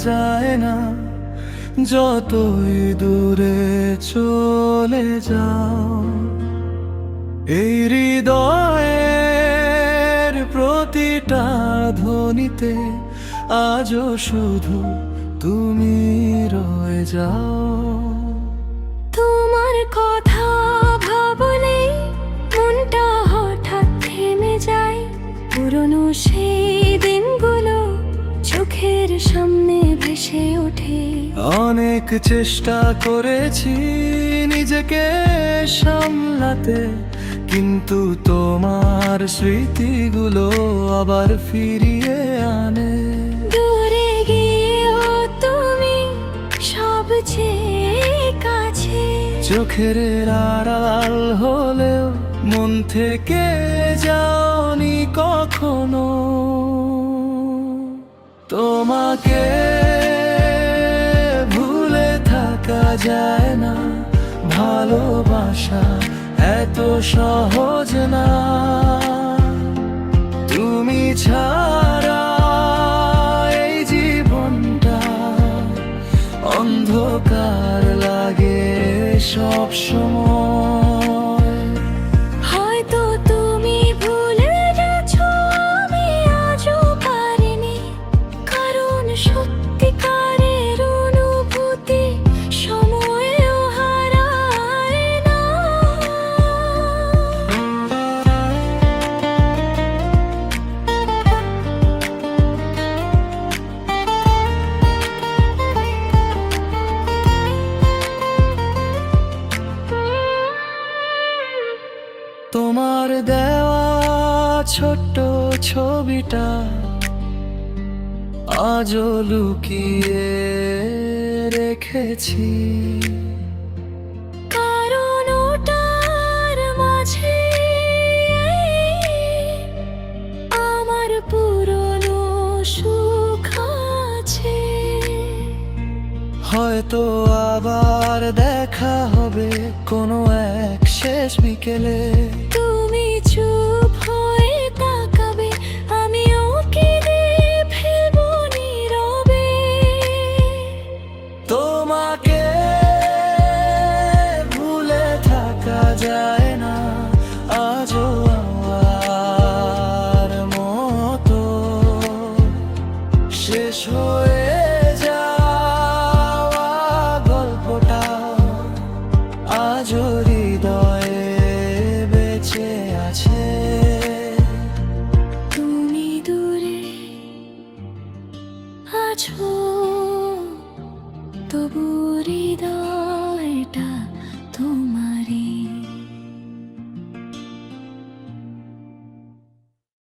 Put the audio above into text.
যায় না, যতই দূরে চলে যাও। এই হৃদয়ের প্রতিটা ধ্বনিতে আজও শুধু তুমি রয়ে যাও। তোমার কথা ভাবলেই মনটা হঠাৎ থেমে যায়, পুরনো সেই দিনগুলো চোখের সামনে ভেসে ওঠে। অনেক চেষ্টা করেছি নিজেকে সামলাতে, কিন্তু তোমার স্মৃতিগুলো আবার ফিরিয়ে আনে। দূরে গিয়েও তুমি সবচেয়ে কাছে, চোখের আড়াল হলেও মন থেকে যাওনি কখনো। তোমাকে ভুলে থাকা যায় না, ভালোবাসা এত সহজ না। তুমি ছাড়া এই জীবনটা অন্ধকার লাগে সব সময়। হয়তো তুমি ভুলে গেছো, আমি আজও পারিনি, কারণ সত্যিকারের অনুভূতি সময়েও হারায় না। তোমার দেওয়া ছোট্ট ছবিটা আজও লুকিয়ে রেখেছি, কারণ ওটার মাঝে আমার পুরনো সুখ আছে। হয়তো আবার দেখা হবে কোনো এক শেষ বিকেলে। তুমি চুপ হয়ে তাকাবে, আমি ওকে ফেলবো নীরবে। তোমাকে ভুলে থাকা যায় না, আজও আমার মতো শেষ হয়ে